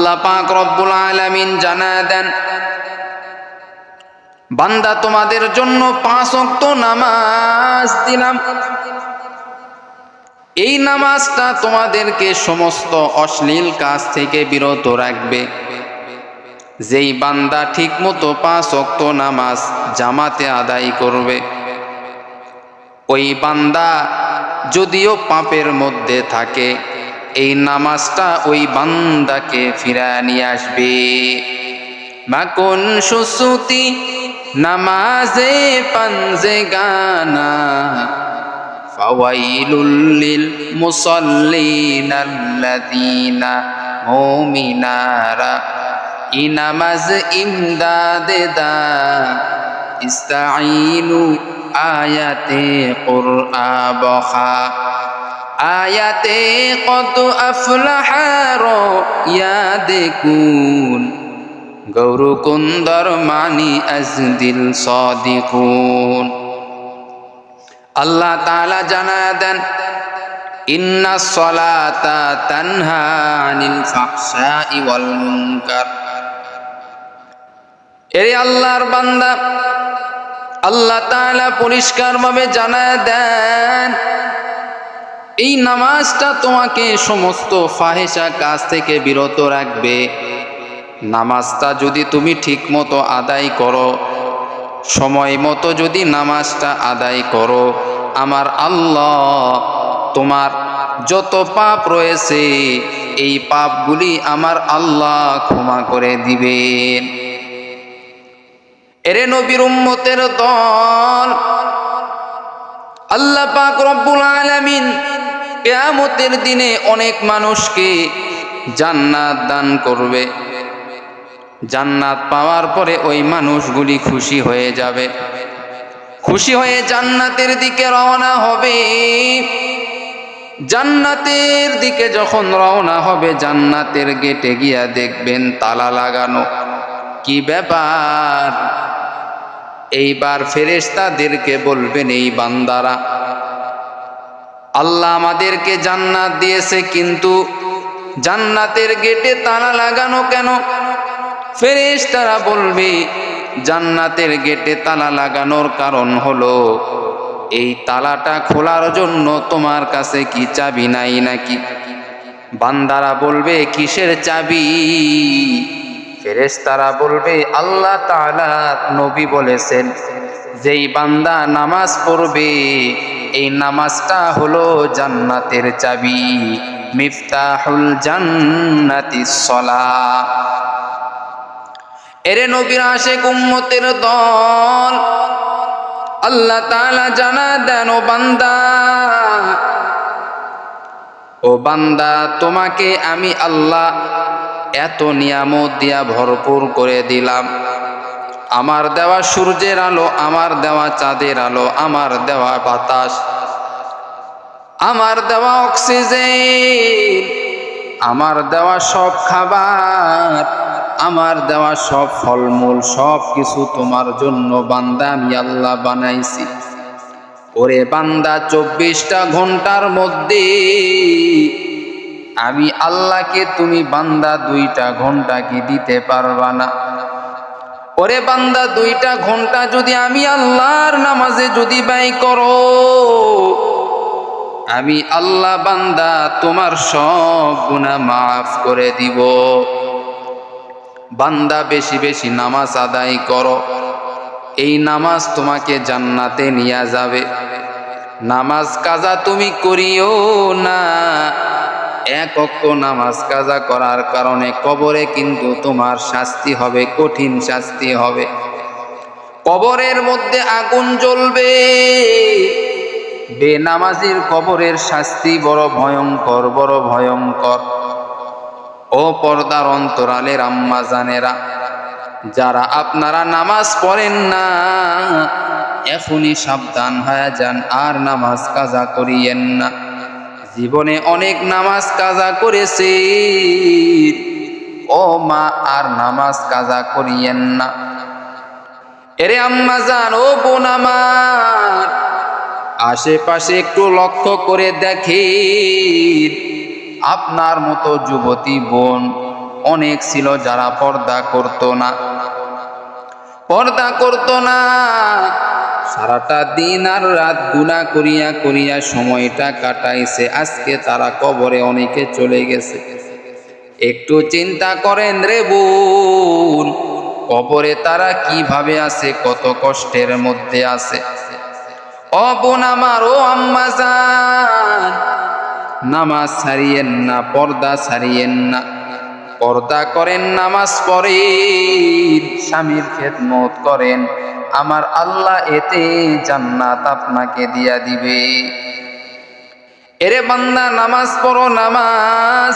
আল্লাহ পাক রব্বুল আলামিন জানায় দেন, বান্দা তোমাদের জন্য 5 ওয়াক্ত নামাজ দিলাম। এই নামাজটা তোমাদেরকে সমস্ত অশ্লীল কাজ থেকে বিরত রাখবে। যেই বান্দা ঠিক মতো 5 ওয়াক্ত নামাজ জামাতে আদায় করবে, ওই বান্দা যদিও পাপের মধ্যে থাকে, এই নামাজটা ওই বান্দাকে ফিরায় নিয়ে আসবে। মাকুন সুসুতি নামাজে পাঞ্জে গানা, ফাওয়াইলুল লিল মুসাল্লিন আল্লাযীনা মুমিনারা, ই নামাজ ইমদাদে দা ইস্তাঈনু আয়াতে কুরআ বখা, আয়াতে কদ আফলাহা রো ইয়াদে কুন, গৌর কুন্দর মানি আজদিল সাদিকুন। আল্লাহ তাআলা জানায় দেন, ইন্নাস সালাতা তানহা আনিল ফাহশাই ওয়াল মুনকার। এরে আল্লাহর বান্দা, আল্লাহ তাআলা পরিষ্কারভাবে জানায় দেন, এই নামাজটা তোমাকে সমস্ত ফাহেশা কাজ থেকে বিরত রাখবে। নামাজটা যদি তুমি ঠিক মতো আদায় করো, সময় মতো যদি নামাজটা আদায় করো, আমার আল্লাহ তোমার যত পাপ রয়েছে এই পাপগুলি আমার আল্লাহ ক্ষমা করে দিবেন। এরে নবীর উম্মতের দল, আল্লাহ পাক রব্বুল আলামিন কিয়ামতের দিনে অনেক মানুষকে জান্নাত দান করবে। জান্নাত পাওয়ার পরে ওই মানুষগুলি খুশি হয়ে যাবে, খুশি হয়ে জান্নাতের দিকে রওনা হবে। জান্নাতের দিকে যখন রওনা হবে, জান্নাতের গেটে গিয়া দেখবেন তালা লাগানো। কি ব্যাপার? এইবার ফেরেশতাদেরকে বলবেন, এই বান্দারা, আল্লাহ আমাদেরকে জান্নাত দিয়েছে, কিন্তু জান্নাতের গেটে তালা লাগানো কেন? ফেরেশতারা বলবে, জান্নাতের গেটে তালা লাগানোর কারণ হলো এই তালাটা খোলার জন্য তোমার কাছে কি চাবি নাই নাকি? বান্দারা বলবে, কিসের চাবি? ফেরেশতারা বলবে, আল্লাহ তাআলা নবী বলেছেন, যেই বান্দা নামাজ পড়বে এই নামাজটা হলো জান্নাতের চাবি। মিফতাহুল জান্নাতিস সালাহ। এরে নবীর আশিক উম্মতের দল, আল্লাহ তাআলা জানা দেন, ও বান্দা তোমাকে আমি আল্লাহ এত নিয়ামত দিয়া ভরপুর করে দিলাম। আমার দেওয়া সূর্যের আলো, আমার দেওয়া চাঁদের আলো, আমার দেওয়া বাতাস, আমার দেওয়া অক্সিজেন, আমার দেওয়া সব খাবার, আমার দেওয়া সব ফলমূল, সব কিছু তোমার জন্য বান্দা আমি আল্লাহ বানাইছি। ওরে বান্দা, 24টা ঘন্টার মধ্যে আমি আল্লাহকে তুমি বান্দা 2টা ঘন্টা কি দিতে পারবা না? ওরে বান্দা, 2টা ঘন্টা যদি আমি আল্লাহর নামাজে যদি ব্যয় করো, আমি আল্লাহ বান্দা তোমার সব গুনাহ মাফ করে দিব। বান্দা বেশি বেশি নামাজ আদায় করো, এই নামাজ তোমাকে জান্নাতে নিয়ে যাবে। নামাজ কাজা তুমি করিও না। 1 ওয়াক্ত নামাজ কাজা করার কারণে কবরে কিন্তু তোমার শাস্তি হবে, কঠিন শাস্তি হবে। কবরের মধ্যে আগুন জ্বলবে। বেনামাজির কবরের শাস্তি বড় ভয়ঙ্কর, বড় ভয়ঙ্কর। ও পর্দার অন্তরালের আম্মা জানেরা, যারা আপনারা নামাজ পড়েন না, এখনই সাবধান হয়ে যান, আর নামাজ কাজা করিয়েন না। জীবনে অনেক নামাজ কাজা করেছে, ও মা আর নামাজ কাজা করিয়েন না। এরে আম্মা জান, ও বোন আমার, আশেপাশে একটু লক্ষ্য করে দেখেন, আপনার মতো যুবতী বোন অনেক ছিল যারা পর্দা করত না, সারাটা দিন আর রাত গুনাহ করিয়া করিয়া সময়টা কাটাইছে। আজকে তারা কবরে অনেকে চলে গেছে। একটু চিন্তা করেন রে বোন, কবরে তারা কিভাবে আছে, কত কষ্টের মধ্যে আছে। ও বোন আমার, ও আম্মা জান, নামাজ ছাড়িয়েন না, পর্দা ছাড়িয়েন না, পর্দা করেন, নামাজ পড়েন, স্বামীর খেদমত করেন, আমার আল্লাহ এতে জান্নাত আপনাকে দিয়া দিবে। এরে বান্দা, নামাজ পড়ো, নামাজ।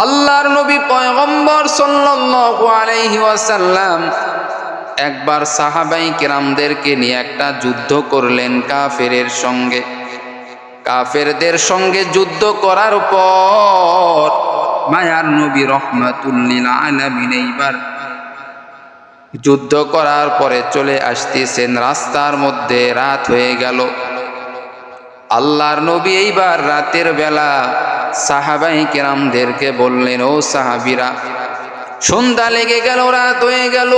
আল্লাহর নবী পয়গম্বর সাল্লাল্লাহু আলাইহি ওয়াসাল্লাম একবার সাহাবাই কেরামদেরকে নিয়ে একটা যুদ্ধ করলেন কাফেরের সঙ্গে। কাফেরদের সঙ্গে যুদ্ধ করার পর মায়ার নবী রহমাতুল লিল আলামিন এইবার যুদ্ধ করার পরে চলে আসতেছেন, রাস্তার মধ্যে রাত হয়ে গেল। আল্লাহর নবী এইবার রাতের বেলা সাহাবাই কেরামদেরকে বললেন, ও সাহাবীরা, সন্ধ্যা লেগে গেল, রাত হয়ে গেল,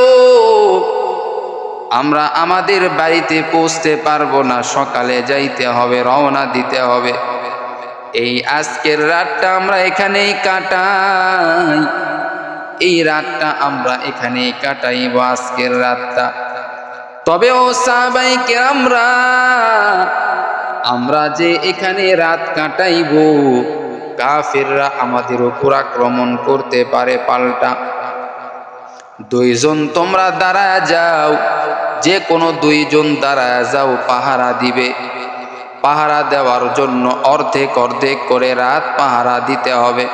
আমরা আমাদের বাড়িতে পৌঁছতে পারবো না, সকালে যাইতে হবে, রওনা দিতে হবে। এই আজকের রাতটা আমরা এখানেই কাটাই, এই রাতটা আমরা এখানেই কাটাইব, আজকের রাতটা। তবে ও সাহাবাই কেরামরা, আমরা যে এখানে রাত কাটাইব, কাফেররা আমাদের উপর আক্রমণ করতে পারে পাল্টা। দুইজন তোমরা দাঁড়ায় যাও, যে কোনো দুইজন দাঁড়ায় যাও, পাহারা দিবে। পাহারা দেওয়ার জন্য অর্ধেক অর্ধেক করে রাত পাহারা দিতে হবে।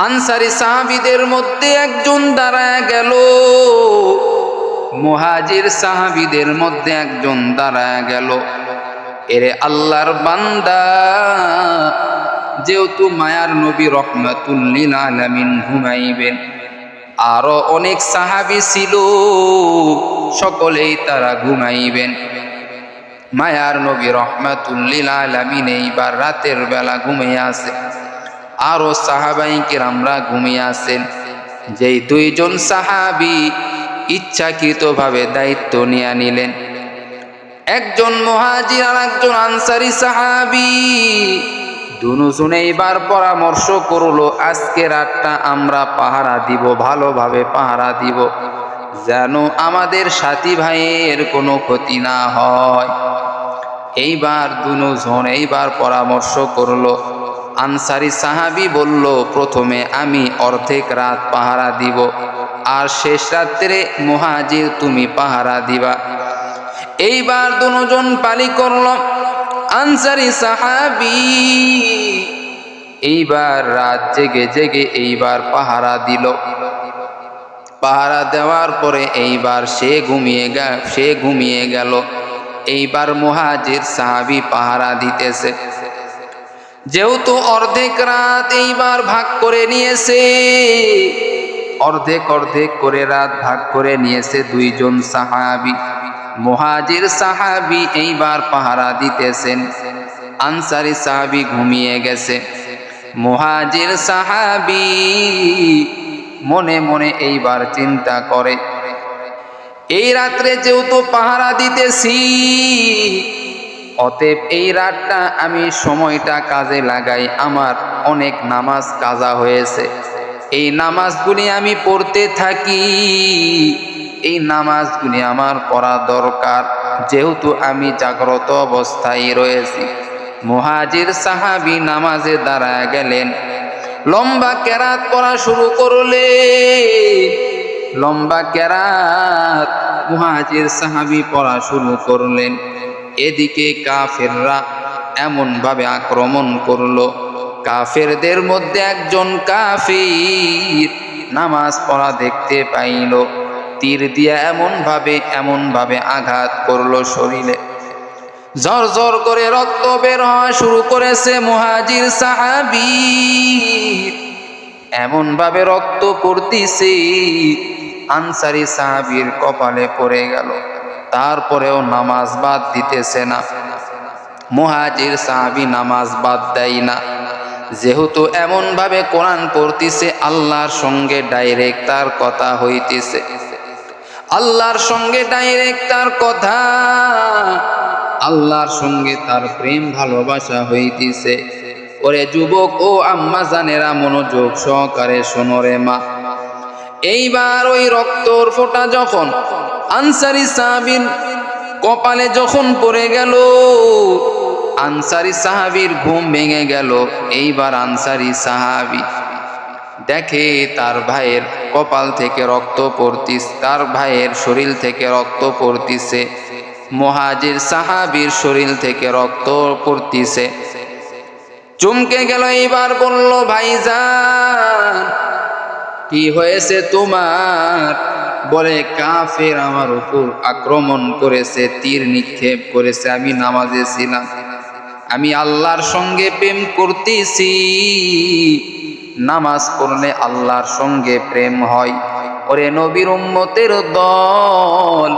আনসারী সাহাবীদের মধ্যে একজন দাঁড়ায় গেল, মুহাজির সাহাবীদের মধ্যে একজন দাঁড়ায় গেল। এরে আল্লাহর বান্দা, যেহেতু মায়ার নবী রহমাতুল লিল আলামিন ঘুমাইবেন, আরো অনেক সাহাবী ছিল, সকলেই তারা ঘুমাইবেন। মায়ার নবী রহমাতুল লিল আলামিন এইবার রাতের বেলা ঘুমিয়ে আছে, আরো সাহাবাই কেরামরা ঘুমিয়ে আছেন। যেই দুইজন সাহাবী ইচ্ছাকৃতভাবে দায়িত্ব নিয়ে নিলেন, একজন মুহাজির আর একজন আনসারী সাহাবী, দুজনে এইবার পরামর্শ করলো, আজকে রাতটা আমরা পাহারা দিব, ভালোভাবে পাহারা দিব, যেন আমাদের সাথী ভাইয়ের কোনো ক্ষতি না হয়। এইবার দুজন এইবার পরামর্শ করলো। আনসারী সাহাবী বলল, প্রথমে আমি অর্ধেক রাত পাহারা দিব, আর শেষ রাত্রে মুহাজির তুমি পাহারা দিবা। এইবার দুজন পালি করল। আনসারী সাহাবী এইবার রাত জেগে জেগে এইবার পাহারা দিল। পাহারা দেওয়ার পরে এইবার সে ঘুমিয়ে গেল। এইবার মুহাজির সাহাবী পাহারা দিতেছে। যেহেতু অর্ধেক রাত এইবার ভাগ করে নিয়েছে, অর্ধেক অর্ধেক করে রাত ভাগ করে নিয়েছে দুইজন সাহাবী। মুহাজির সাহাবী এইবার পাহারা দিতেছেন, আনসারী সাহাবী ঘুমিয়ে গেছে। মুহাজির সাহাবী মনে মনে এইবার চিন্তা করে, এই রাত্রে যেহেতু পাহারা দিতেছি, অতএব এই রাতটা আমি সময়টা কাজে লাগাই। আমার অনেক নামাজ কাজা হয়েছে, এই নামাজগুলি আমি পড়তে থাকি, এই নামাজগুলি আমার পড়া দরকার, যেহেতু আমি জাগ্রত অবস্থায় রয়েছি। মুহাজির সাহাবী নামাজে দাঁড়ায় গেলেন, লম্বা কেরাত পড়া শুরু করলেন। লম্বা কেরাত মুহাজির সাহাবী পড়া শুরু করলেন। এদিকে কাফেররা এমন ভাবে আক্রমণ করলো, কাফেরদের মধ্যে একজন কাফির নামাজ পড়া দেখতে পাইল, তীর দিয়া এমন ভাবে আঘাত করলো শরীরে, ঝর ঝর করে রক্ত বের হওয়া শুরু করেছে মুহাজির সাহাবী। এমন ভাবে রক্ত পড়তিছে, আনসারী সাহাবীর কপালে পড়ে গেল। তারপরেও নামাজ বাদ দিতেছে না, মুহাজির সাহাবী নামাজ বাদ দেয় না। যেহেতু এমন ভাবে কোরআন পড়তিছে আল্লাহর সঙ্গে ডাইরেক্ট তার কথা হইতেছে, আল্লাহর সঙ্গে ডাইরেক্ট তার কথা, আল্লাহর সঙ্গে তার প্রেম ভালোবাসা হইতেছে। ওরে যুবক ও আম্মা জানেরা, মনোযোগ সহকারে শোনো রে মা। এইবার ওই রক্তর ফোঁটা যখন আনসারী সাহাবীর কপালে যখন পড়ে গেল, আনসারী সাহাবীর ঘুম ভেঙে গেল। এইবার আনসারী সাহাবী দেখে তার ভাইয়ের কপাল থেকে রক্ত পড়তিছে, তার ভাইয়ের শরীর থেকে রক্ত পড়তিছে, মুহাজির সাহাবীর শরীর থেকে রক্ত পড়তিছে। চমকে গেল। এইবার বলল, ভাইজান কি হয়েছে তোমার? বলে, কাফের আমার উপর আক্রমণ করেছে, তীর নিক্ষেপ করেছে। আমি নামাজে ছিলাম, আমি আল্লাহর সঙ্গে প্রেম করতেছি। নামাজ পড়লে আল্লাহর সঙ্গে প্রেম হয়। ওরে নবীর উম্মতের দল,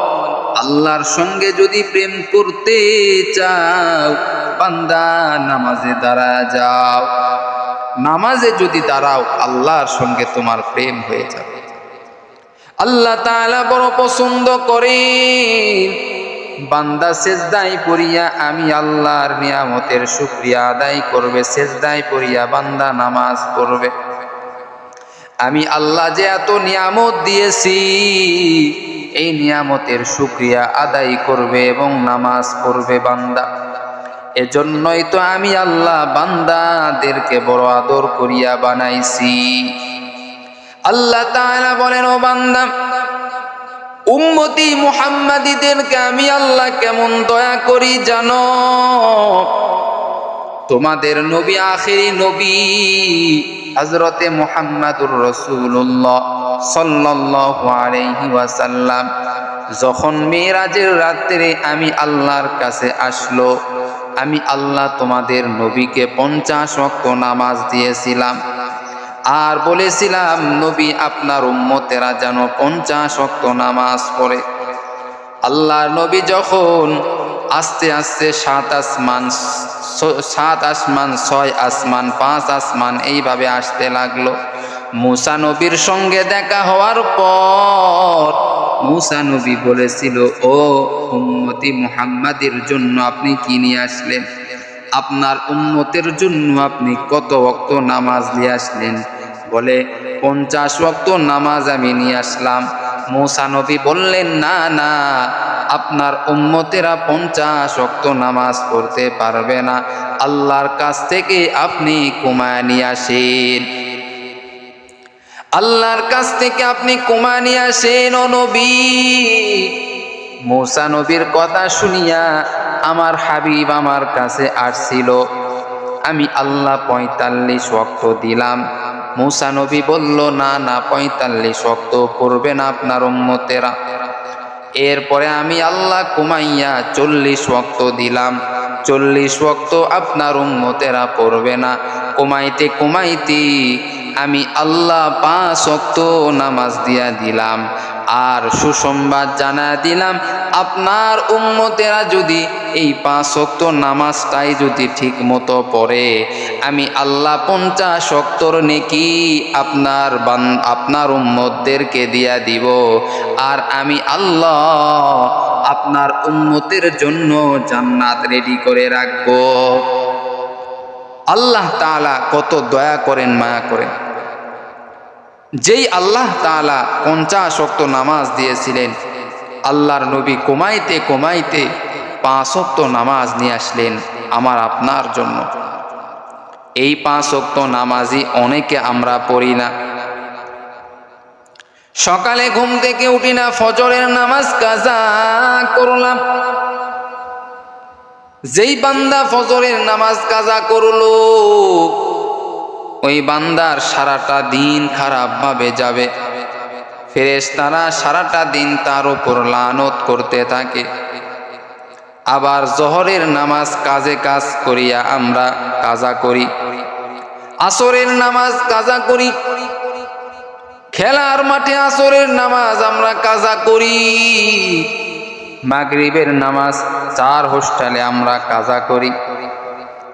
আল্লাহর সঙ্গে যদি প্রেম করতে চাও, বান্দা নামাজে দাঁড়া যাও। নামাজে যদি দাঁড়াও, আল্লাহর সঙ্গে তোমার প্রেম হয়ে যাবে। আল্লাহ তাআলা বড় পছন্দ করেন বান্দা সেজদায় পড়িয়া আমি আল্লাহর নিয়ামতের শুকরিয়া আদায় করবে। সেজদায় পড়িয়া বান্দা নামাজ পড়বে। আমি আল্লাহ যে এত নিয়ামত দিয়েছি, এই নিয়ামতের শুকরিয়া আদায় করবে এবং নামাজ পড়বে বান্দা। এজন্যই তো আমি আল্লাহ বান্দাদেরকে বড় আদর করিয়া বানাইছি। আল্লাহ তাআলা বলেন, ও বান্দা, উম্মতি মুহাম্মাদীদেরকে আমি আল্লাহ কেমন দয়া করি জানো? তোমাদের নবী, আখিরি নবী হযরতে মুহাম্মাদুর রাসূলুল্লাহ সাল্লাল্লাহু আলাইহি ওয়াসাল্লাম যখন মিরাজের রাত্রে আমি আল্লাহর কাছে আসলো, আমি আল্লাহ তোমাদের নবীকে 50 ওয়াক্ত নামাজ দিয়েছিলাম আর বলেছিলাম, নবী আপনার উম্মতেরা যেন 50 ওয়াক্ত নামাজ পড়ে। আল্লাহর নবী যখন আস্তে আস্তে 7 আসমান 6 আসমান 5 আসমান এইভাবে আসতে লাগলো, মূসা নবীর সঙ্গে দেখা হওয়ার পর মূসা নবী বলেছিল, ও উম্মতি মুহাম্মাদের জন্য আপনি কি নিয়ে আসলেন? আপনার উম্মতের জন্য আপনি কত ওয়াক্ত নামাজ নিয়ে আসলেন? বলে, 50 ওয়াক্ত নামাজ আমি নিয়ে আসলাম। মূসা নবী বললেন, না না, আপনার উম্মতেরা 50 ওয়াক্ত নামাজ পড়তে পারবে না, আল্লাহর কাছ থেকে আপনি কমায় নিয়ে আসেন, আল্লাহর কাছ থেকে আপনি কমায় নিয়ে আসেন ও নবী। মূসা নবীর কথা শুনিয়া আমার হাবিব আমার কাছে আসছিল, আমি আল্লাহ 45 ওয়াক্ত দিলাম। মূসা নবী বলল, না না, 45 ওয়াক্ত পড়বে না আপনার উম্মতেরা। এরপরে আমি আল্লাহ কমাইয়া 40 ওয়াক্ত দিলাম। 40 ওয়াক্ত আপনার উম্মতেরা পড়বে না। কমাইতে কমাইতে আমি আল্লাহ 5 ওয়াক্ত নামাজ দিয়া দিলাম। আর সুসংবাদ জানা দিলাম, আপনার উম্মতেরা যদি এই 5 ওয়াক্ত নামাজটাই যদি ঠিক মতো পড়ে, আমি আল্লাহ 50 ওয়াক্তর নেকি আপনার উম্মতদেরকে দিয়া দিব। আর আমি আল্লাহ আপনার উম্মতের জন্য জান্নাত রেডি করে রাখবো। আল্লাহ তাআলা কত দয়া করেন, মায়া করেন। যেই আল্লাহ তাআলা 50 ওয়াক্ত নামাজ দিয়েছিলেন, আল্লাহর নবী কমাইতে কমাইতে 5 ওয়াক্ত নামাজ নিয়ে আসলেন আমার আপনার জন্য। এই 5 ওয়াক্ত নামাজই অনেকে আমরা পড়ি না। সকালে ঘুম থেকে উঠি না, ফজরের নামাজ কাজা করলাম। যেই বান্দা ফজরের নামাজ কাজা করলো, ওই বান্দার সারাটা দিন খারাপ ভাবে যাবে। ফেরেশতারা সারাটা দিন তার উপর লানত করতে থাকে। আবার জোহরের নামাজ কাজে কাজ করিয়া আমরা কাজা করি, আসরের নামাজ কাজা করি, খেলার মাঠে আসরের নামাজ আমরা কাজা করি, মাগরিবের নামাজ 4 হোস্টেলে আমরা কাজা করি।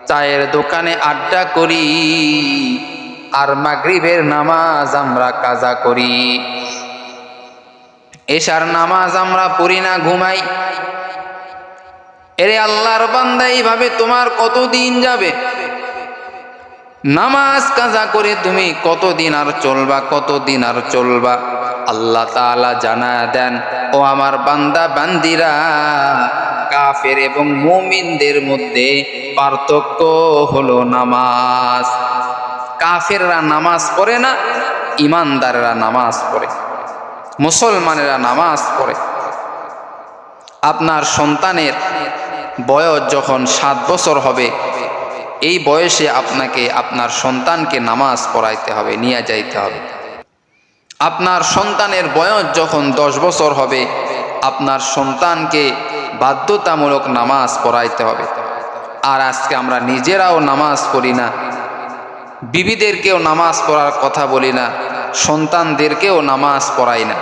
চায়ের দোকানে আড্ডা করি, আর মাগরিবের নামাজ আমরা কাজা করি, এশার নামাজ আমরা পড়ি না, ঘুমাই। এরে আল্লাহর বান্দা, এইভাবে তোমার কতদিন যাবে? নামাজ কাজা করে তুমি কতদিন আর চলবা, কতদিন আর চলবা? আল্লাহ তাআলা জানায়া দেন, ও আমার বান্দা বান্দিরা, কাফের এবং মুমিনদের মধ্যে পার্থক্য হলো নামাজ। কাফেররা নামাজ পড়ে না, ইমানদারেরা নামাজ পড়ে, মুসলমানেরা নামাজ পড়ে। আপনার সন্তানের বয়স যখন 7 বছর হবে, এই বয়সে আপনাকে আপনার সন্তানকে নামাজ পড়াইতে হবে, নিয়ে যাইতে হবে। আপনার সন্তানের বয়স যখন 10 বছর হবে, আপনার সন্তানকে বাধ্যতামূলক নামাজ পড়াইতে হবে। আর আজকে আমরা নিজেরাও নামাজ পড়ি না, বিবিদেরকেও নামাজ পড়ার কথা বলি না, সন্তানদেরকেও নামাজ পড়াই না।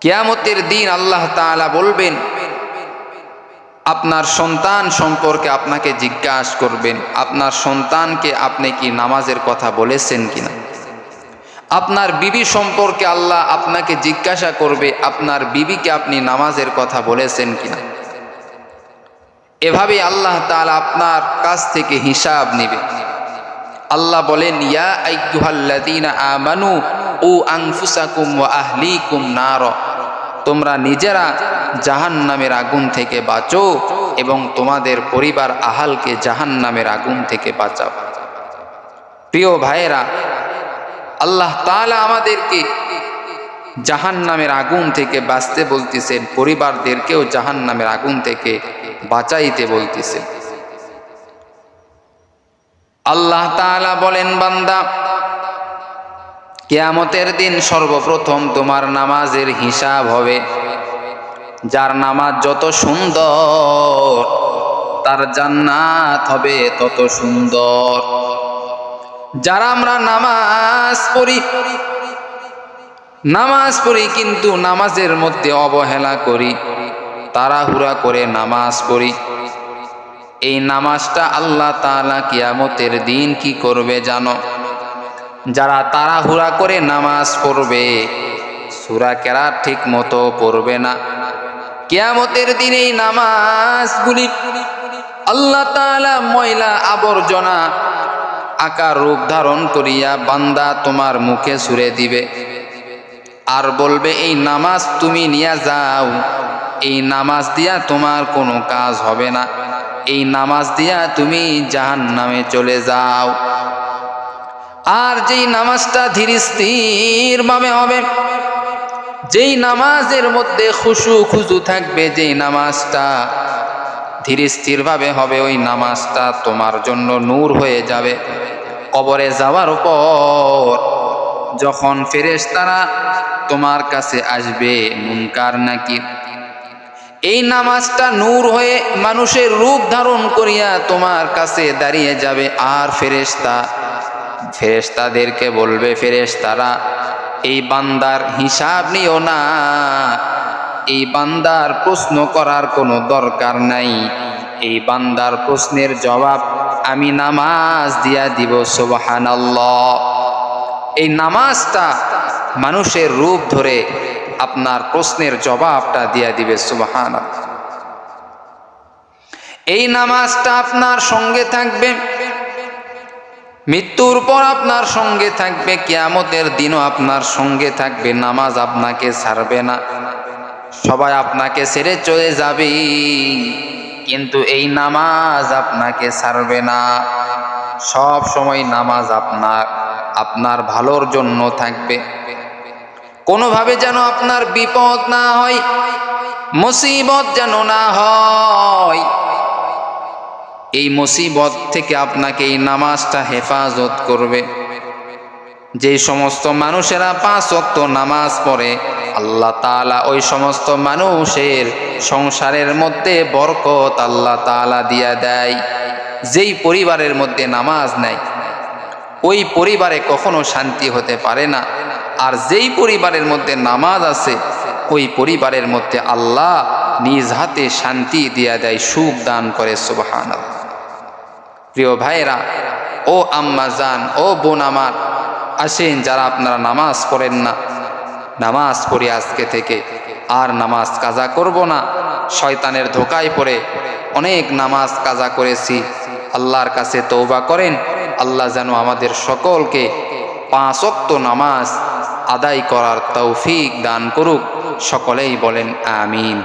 কিয়ামতের দিন আল্লাহ তাআলা বলবেন, আপনার সন্তান সম্পর্কে আপনাকে জিজ্ঞাসা করবেন, আপনার সন্তানকে আপনি কি নামাজের কথা বলেছেন কিনা। আপনার বিবি সম্পর্কে আল্লাহ আপনাকে জিজ্ঞাসা করবে, আপনার বিবিকে আপনি নামাজের কথা বলেছেন কিনা। এভাবে আল্লাহ তাআলা আপনার কাছ থেকে হিসাব নেবে। আল্লাহ বলেন, ইয়া আইয়ুহাল্লাযীনা আমানু উ আনফুসাকুম ওয়া আহলিকুম নার, তোমরা নিজেরা জাহান্নামের আগুন থেকে বাঁচো এবং তোমাদের পরিবার আহালকে জাহান্নামের আগুন থেকে বাঁচাও। প্রিয় ভাইয়েরা, আল্লাহ তাআলা আমাদেরকে জাহান্নামের আগুন থেকে বাঁচতে বলতেছেন, পরিবারদেরকেও জাহান্নামের আগুন থেকে বাঁচাইতে বলতেছেন। আল্লাহ তাআলা বলেন, বান্দা, কিয়ামতের দিন সর্বপ্রথম তোমার নামাজের হিসাব হবে। যার নামাজ যত সুন্দর, তার জান্নাত হবে তত সুন্দর। যারা আমরা নামাজ পড়ি কিন্তু নামাজের মধ্যে অবহেলা করি, তাড়াহুড়া করে নামাজ পড়ি, এই নামাজটা আল্লাহ তাআলা কিয়ামতের দিন কি করবে জানো? যারা তাড়াহুড়া করে নামাজ পড়বে, সূরা কেরাত ঠিক মতো পড়বে না, কিয়ামতের দিন এই নামাজগুলি আল্লাহ তাআলা ময়লা আবর্জনা আকার রূপ ধারণ করিয়া বান্দা তোমার মুখে ছুঁড়ে দিবে, আর বলবে, এই নামাজ তুমি নিয়ে যাও, এই নামাজ দিয়া তোমার কোনো কাজ হবে না, এই নামাজ দিয়া তুমি জাহান্নামে চলে যাও। আর যেই নামাজটা ধীর স্থির ভাবে হবে, যেই নামাজের মধ্যে খুশু খুজু থাকবে, যেই নামাজটা ধীর স্থির ভাবে হবে, ওই নামাজটা তোমার জন্য নূর হয়ে যাবে। কবরে যাওয়ার পর যখন ফেরেশতারা তোমার কাছে আসবে, মুনকার নাকির, এই নামাজটা নূর হয়ে মানুষের রূপ ধারণ করিয়া তোমার কাছে দাঁড়িয়ে যাবে। আর ফেরেশতাদেরকে বলবে, ফেরেশতারা, এই বান্দার হিসাব নিও না, এই বান্দার প্রশ্ন করার কোনো দরকার নাই, এই বান্দার প্রশ্নের জবাব আমি নামাজ দিয়া দিব। সুবহানাল্লাহ। এই নামাজটা মানুষের রূপ ধরে আপনার প্রশ্নের জবাবটা দিয়া দিবে। সুবহানাল্লাহ। এই নামাজটা আপনার সঙ্গে থাকবে, মৃত্যুর পর আপনার সঙ্গে থাকবে, কিয়ামতের দিনও আপনার সঙ্গে থাকবে। নামাজ আপনাকে ছাড়বে না। সবাই আপনাকে ছেড়ে চলে যাবে, কিন্তু এই নামাজ আপনাকে ছাড়বে না। সব সময় নামাজ আপনার ভালোর জন্য থাকবে। কোনোভাবে যেন আপনার বিপদ না হয়, মুসিবত যেন না হয়, এই মুসিবত থেকে আপনাকে এই নামাজটা হেফাজত করবে। যে সমস্ত মানুষেরা 5 ওয়াক্ত নামাজ পড়ে, আল্লাহ তাআলা ওই সমস্ত মানুষের সংসারের মধ্যে বরকত আল্লাহ তাআলা দিয়া দেয়। যেই পরিবারের মধ্যে নামাজ নাই, ওই পরিবারে কখনো শান্তি হতে পারে না। আর যেই পরিবারের মধ্যে নামাজ আছে, ওই পরিবারের মধ্যে আল্লাহ নিজ হাতে শান্তি দিয়া দেয়, সুখ দান করে। সুবহানাল্লাহ। প্রিয় ভাইরা, ও আম্মা জান, ও বোন আমার, আসেন যারা আপনারা নামাজ পড়েন না, নামাজ পড়ি আজকে থেকে। আর নামাজ কাজা করব না। শয়তানের ধোকায় পড়ে অনেক নামাজ কাজা করেছি। আল্লাহর কাছে তওবা করেন। আল্লাহ যেন আমাদের সকলকে 5 ওয়াক্ত নামাজ আদায় করার তৌফিক দান করুক। সকলেই বলেন আমিন।